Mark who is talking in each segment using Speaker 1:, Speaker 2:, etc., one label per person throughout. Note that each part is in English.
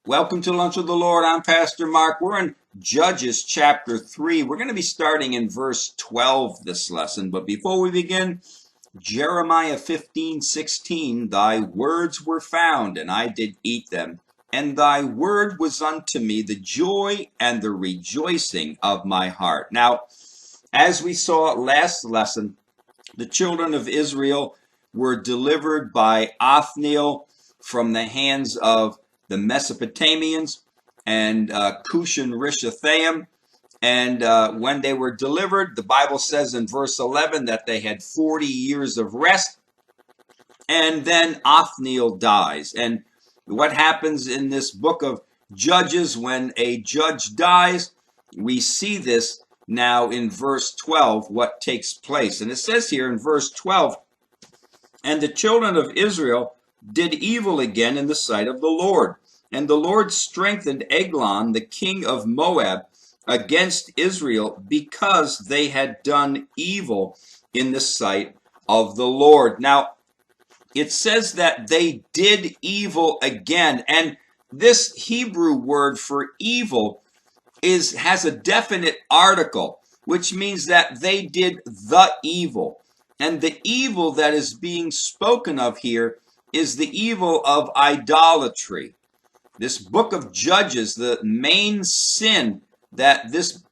Speaker 1: Welcome to Lunch with the Lord. I'm Pastor Mark. We're in Judges chapter 3. We're going to be starting in verse 12 this lesson. But before we begin, Jeremiah 15:16, Thy words were found, and I did eat them. And thy word was unto me the joy and the rejoicing of my heart. Now, as we saw last lesson, the children of Israel were delivered by Othniel from the hands of the Mesopotamians and Cushan Rishathaim. And when they were delivered, the Bible says in verse 11 that they had 40 years of rest. And then Othniel dies. And what happens in this book of Judges when a judge dies? We see this now in verse 12, what takes place. And it says here in verse 12, and the children of Israel did evil again in the sight of the Lord. And the Lord strengthened Eglon, the king of Moab, against Israel because they had done evil in the sight of the Lord. Now, it says that they did evil again. And this Hebrew word for evil has a definite article, which means that they did the evil. And the evil that is being spoken of here is the evil of idolatry. This book of Judges, the main sin that this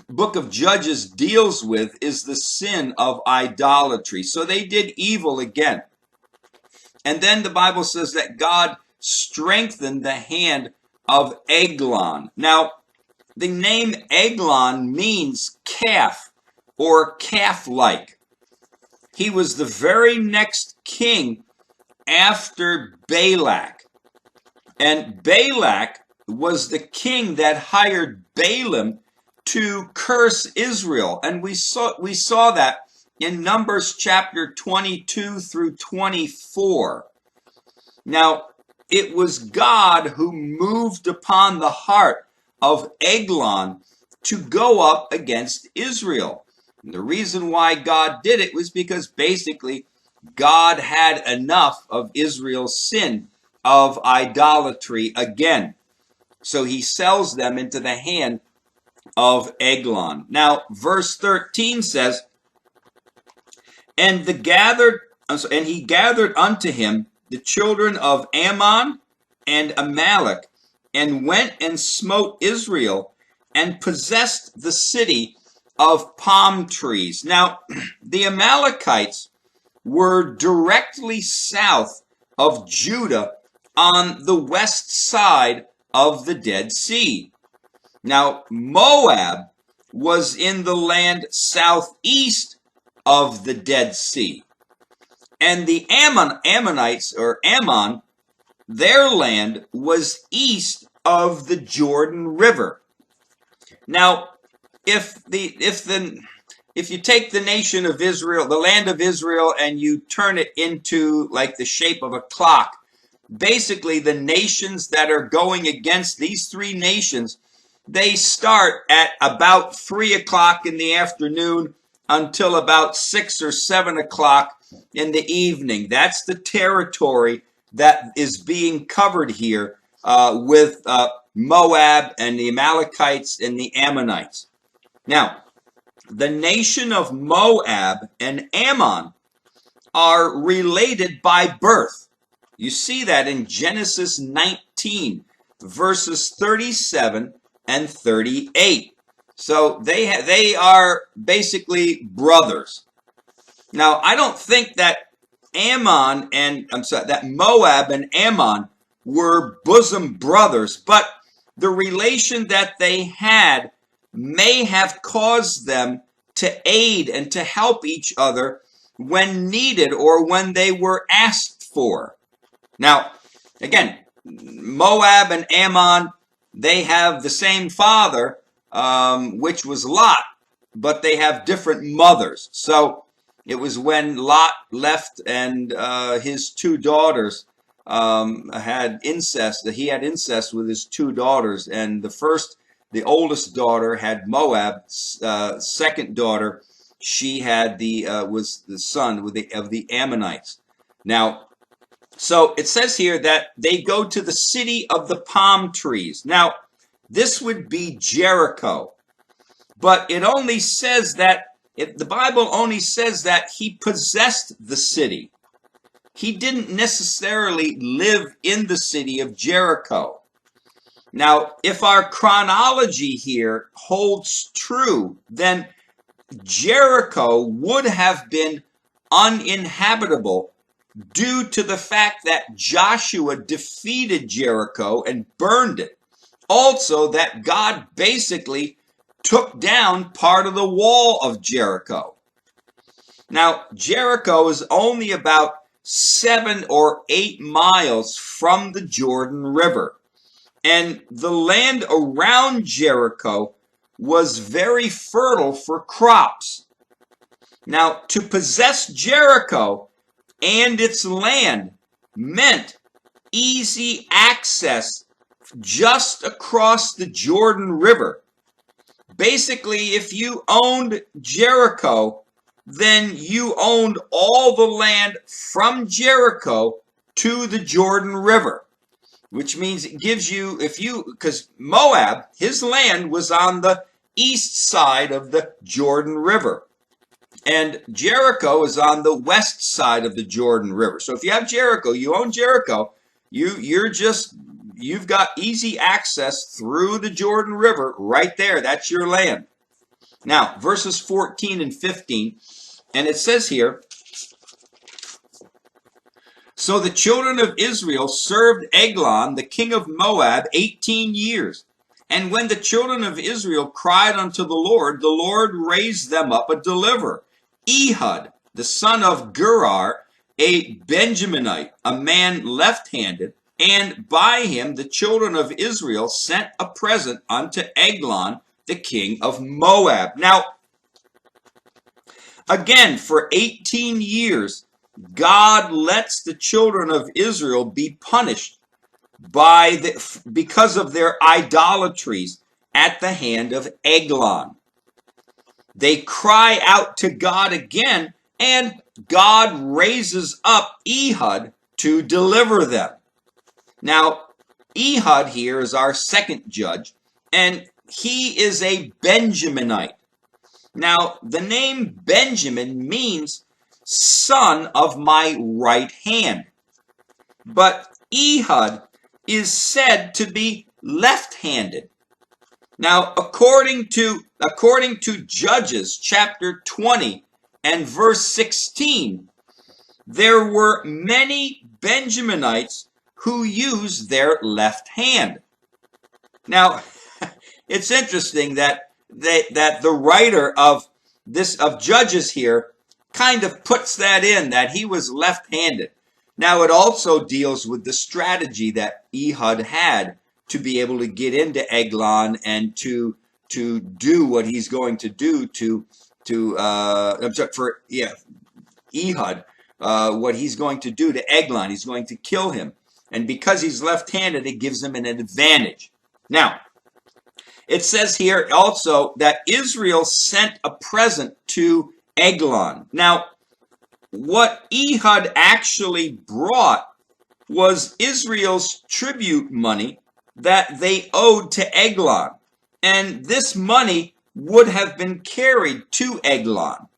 Speaker 1: book of Judges deals with is the sin of idolatry. So they did evil again. And then the Bible says that God strengthened the hand of Eglon. Now, the name Eglon means calf or calf-like. He was the very next king after Balak. And Balak was the king that hired Balaam to curse Israel. And we saw that in Numbers chapter 22 through 24. Now, it was God who moved upon the heart of Eglon to go up against Israel. And the reason why God did it was because basically God had enough of Israel's sin of idolatry again. So he sells them into the hand of Eglon. Now, verse 13 says, and he gathered unto him the children of Ammon and Amalek, and went and smote Israel, and possessed the city of palm trees. Now, the Amalekites were directly south of Judah on the west side of the Dead Sea. Now, Moab was in the land southeast of the Dead Sea. And the Ammonites, or Ammon, their land was east of the Jordan River. Now, if you take the nation of Israel, the land of Israel, and you turn it into like the shape of a clock, basically the nations that are going against these three nations, they start at about 3 o'clock in the afternoon until about 6 or 7 o'clock in the evening. That's the territory that is being covered here with Moab and the Amalekites and the Ammonites. Now, the nation of Moab and Ammon are related by birth. You see that in Genesis 19, verses 37 and 38. So they are basically brothers. Now, I don't think that that Moab and Ammon were bosom brothers, but the relation that they had may have caused them to aid and to help each other when needed or when they were asked for. Now, again, Moab and Ammon, they have the same father, which was Lot, but they have different mothers. So it was when Lot left and his two daughters had incest. He had incest with his two daughters, and the oldest daughter had Moab. Second daughter, she had was the son of the Ammonites. Now, So it says here that they go to the city of the palm trees. Now, this would be Jericho, but it only says that, the Bible only says that he possessed the city. He didn't necessarily live in the city of Jericho. Now, if our chronology here holds true, then Jericho would have been uninhabitable due to the fact that Joshua defeated Jericho and burned it. Also, that God basically took down part of the wall of Jericho. Now, Jericho is only about 7 or 8 miles from the Jordan River. And the land around Jericho was very fertile for crops. Now, to possess Jericho and its land meant easy access just across the Jordan River. Basically, if you owned Jericho, then you owned all the land from Jericho to the Jordan River, which means it gives you, because Moab, his land was on the east side of the Jordan River. And Jericho is on the west side of the Jordan River. So if you have Jericho, you own Jericho, you've got easy access through the Jordan River right there. That's your land. Now, verses 14 and 15, and it says here, so the children of Israel served Eglon, the king of Moab, 18 years. And when the children of Israel cried unto the Lord raised them up a deliverer, Ehud, the son of Gerar, a Benjaminite, a man left-handed, and by him the children of Israel sent a present unto Eglon, the king of Moab. Now, again, for 18 years, God lets the children of Israel be punished because of their idolatries at the hand of Eglon. They cry out to God again, and God raises up Ehud to deliver them. Now, Ehud here is our second judge, and he is a Benjaminite. Now, the name Benjamin means son of my right hand. But Ehud is said to be left-handed. Now, according to Judges chapter 20 and verse 16, there were many Benjaminites who used their left hand. Now, it's interesting that the writer of Judges here kind of puts that in, that he was left-handed. Now, it also deals with the strategy that Ehud had to be able to get into Eglon and to do what he's going to do Ehud, what he's going to do to Eglon. He's going to kill him. And because he's left-handed, it gives him an advantage. Now, it says here also that Israel sent a present to Eglon. Now, what Ehud actually brought was Israel's tribute money that they owed to Eglon. And this money would have been carried to Eglon.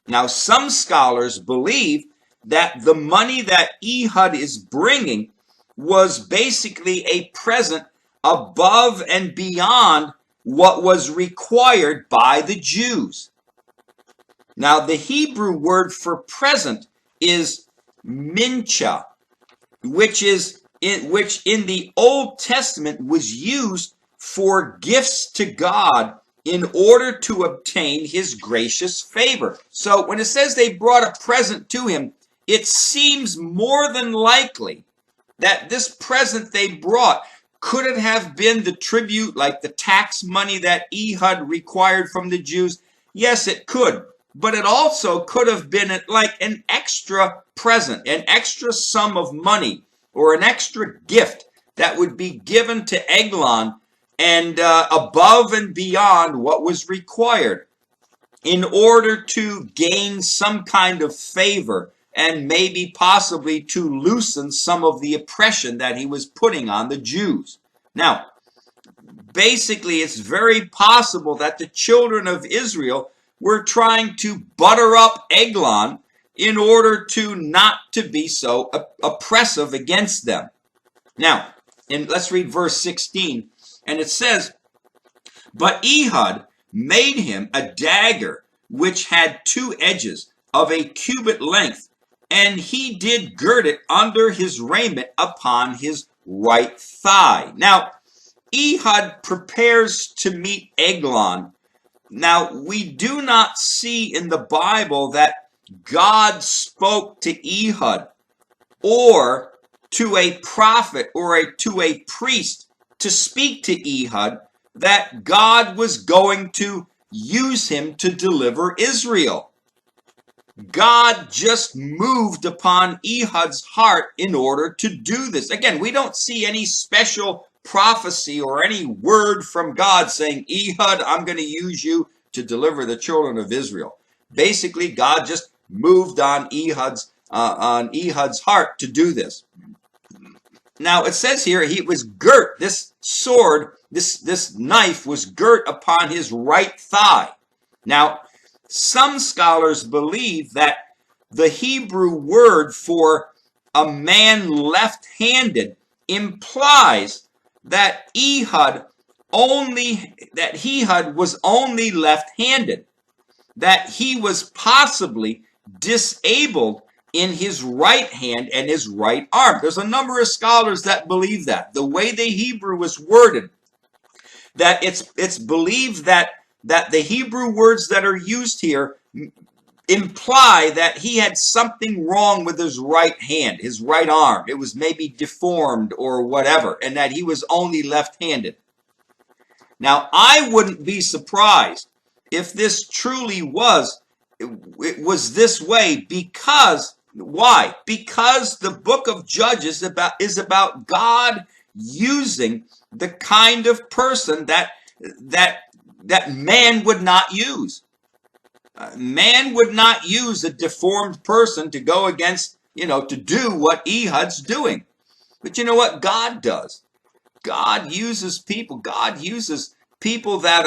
Speaker 1: Now, some scholars believe that the money that Ehud is bringing was basically a present above and beyond what was required by the Jews. Now, the Hebrew word for present is mincha, which in the Old Testament was used for gifts to God in order to obtain his gracious favor. So when it says they brought a present to him, it seems more than likely that this present they brought, could it have been the tribute, like the tax money that Ehud required from the Jews? Yes, it could. But it also could have been like an extra present, an extra sum of money, or an extra gift that would be given to Eglon, and above and beyond what was required in order to gain some kind of favor and maybe possibly to loosen some of the oppression that he was putting on the Jews. Now, basically, it's very possible that the children of Israel were trying to butter up Eglon in order to not to be so oppressive against them. Now, let's read verse 16, and it says, "But Ehud made him a dagger which had 2 edges of a cubit length, and he did gird it under his raiment upon his right thigh." Now, Ehud prepares to meet Eglon. Now, we do not see in the Bible that God spoke to Ehud or to a prophet or to a priest to speak to Ehud that God was going to use him to deliver Israel. God just moved upon Ehud's heart in order to do this. Again, we don't see any special prophecy or any word from God saying, "Ehud, I'm going to use you to deliver the children of Israel." Basically, God just moved on Ehud's heart to do this. Now, it says here, he was girt, this sword, this knife was girt upon his right thigh. Now, some scholars believe that the Hebrew word for a man left-handed implies that Ehud was only left-handed, that he was possibly disabled in his right hand and his right arm. There's a number of scholars that believe that. The way the Hebrew was worded, that it's believed that the Hebrew words that are used here imply that he had something wrong with his right hand, his right arm. It was maybe deformed or whatever, and that he was only left-handed. Now, I wouldn't be surprised if this truly was this way, because why? Because the book of Judges is about God using the kind of person that man would not use. Man would not use a deformed person to go against, to do what Ehud's doing. But you know what? God does. God uses people. God uses people that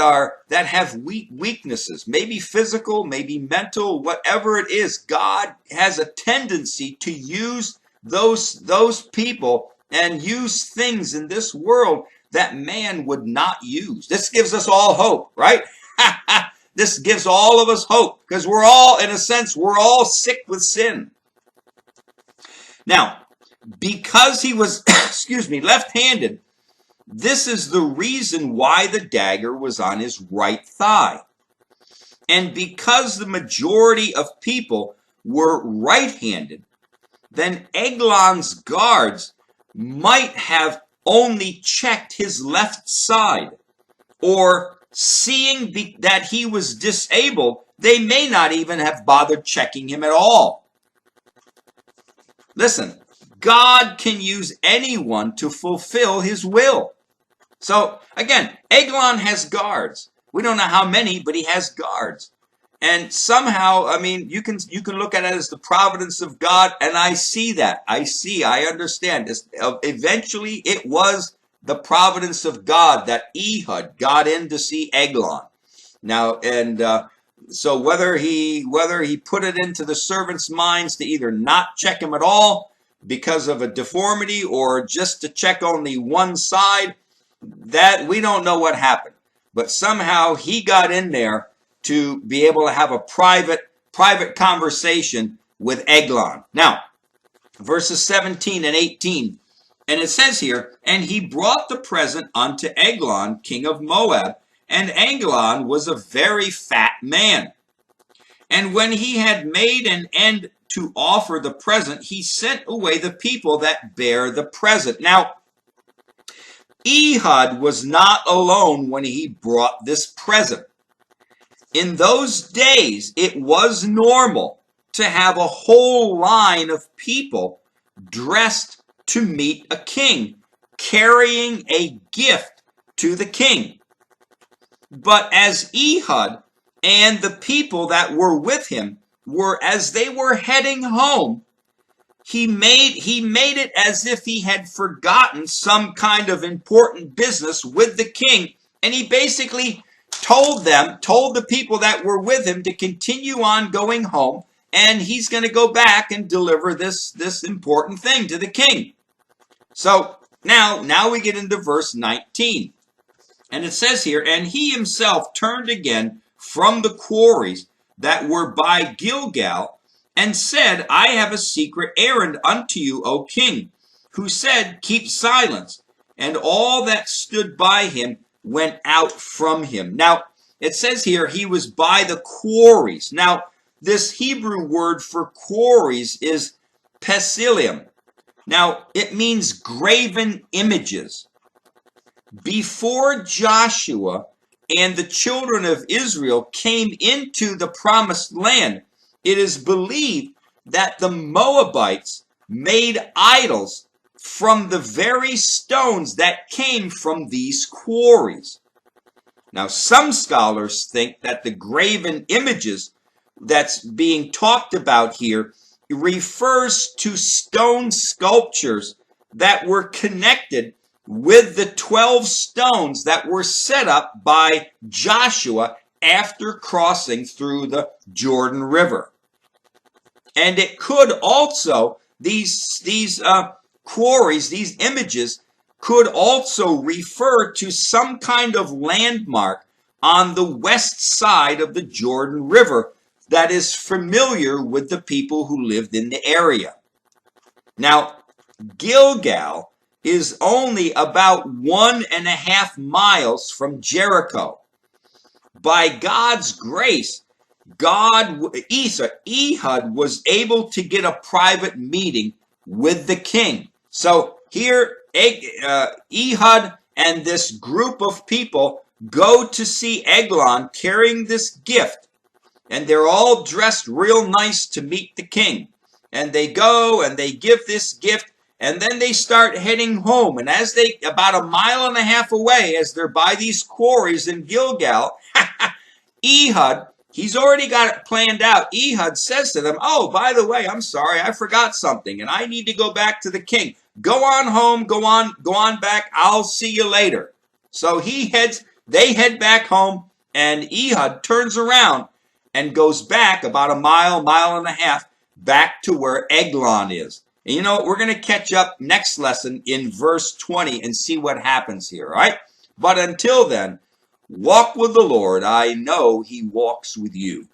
Speaker 1: have weaknesses, maybe physical, maybe mental, whatever it is. God has a tendency to use those people and use things in this world that man would not use. This gives us all hope, right? This gives all of us hope, because we're all, in a sense, we're all sick with sin. Now, because he was, left-handed, this is the reason why the dagger was on his right thigh. And because the majority of people were right-handed, then Eglon's guards might have only checked his left side, or seeing that he was disabled, they may not even have bothered checking him at all. Listen, God can use anyone to fulfill his will. So again, Eglon has guards. We don't know how many, but he has guards. And somehow, you can look at it as the providence of God, and I see that. I understand. Eventually, it was the providence of God that Ehud got in to see Eglon. Now, and so whether he put it into the servants' minds to either not check him at all because of a deformity, or just to check only one side, that we don't know what happened. But somehow he got in there to be able to have a private conversation with Eglon. Now, verses 17 and 18, and it says here, "And he brought the present unto Eglon, king of Moab, and Eglon was a very fat man. And when he had made an end to offer the present, he sent away the people that bear the present." Now, Ehud was not alone when he brought this present. In those days, it was normal to have a whole line of people dressed to meet a king, carrying a gift to the king. But as Ehud and the people that were with him as they were heading home, he made it as if he had forgotten some kind of important business with the king, and he basically told the people that were with him to continue on going home, and he's going to go back and deliver this important thing to the king. So now we get into verse 19. And it says here, and he himself turned again from the quarries that were by Gilgal, and said, I have a secret errand unto you, O king. Who said, keep silence. And all that stood by him went out from him. Now, it says here, he was by the quarries. Now, this Hebrew word for quarries is pesilim. Now, it means graven images. Before Joshua and the children of Israel came into the promised land, it is believed that the Moabites made idols from the very stones that came from these quarries. Now, some scholars think that the graven images that's being talked about here refers to stone sculptures that were connected with the 12 stones that were set up by Joshua after crossing through the Jordan River. And it could also, these quarries, these images, could also refer to some kind of landmark on the west side of the Jordan River that is familiar with the people who lived in the area. Now, Gilgal is only about 1.5 miles from Jericho. By God's grace, Ehud was able to get a private meeting with the king. So here, Ehud and this group of people go to see Eglon carrying this gift. And they're all dressed real nice to meet the king. And they go and they give this gift. And then they start heading home. And as they, about 1.5 miles away, as they're by these quarries in Gilgal, Ehud, he's already got it planned out. Ehud says to them, oh, by the way, I'm sorry, I forgot something, and I need to go back to the king. Go on home, go on back, I'll see you later. So they head back home, and Ehud turns around and goes back about 1.5 miles, back to where Eglon is. And you know what? We're going to catch up next lesson in verse 20 and see what happens here, all right? But until then, walk with the Lord. I know he walks with you.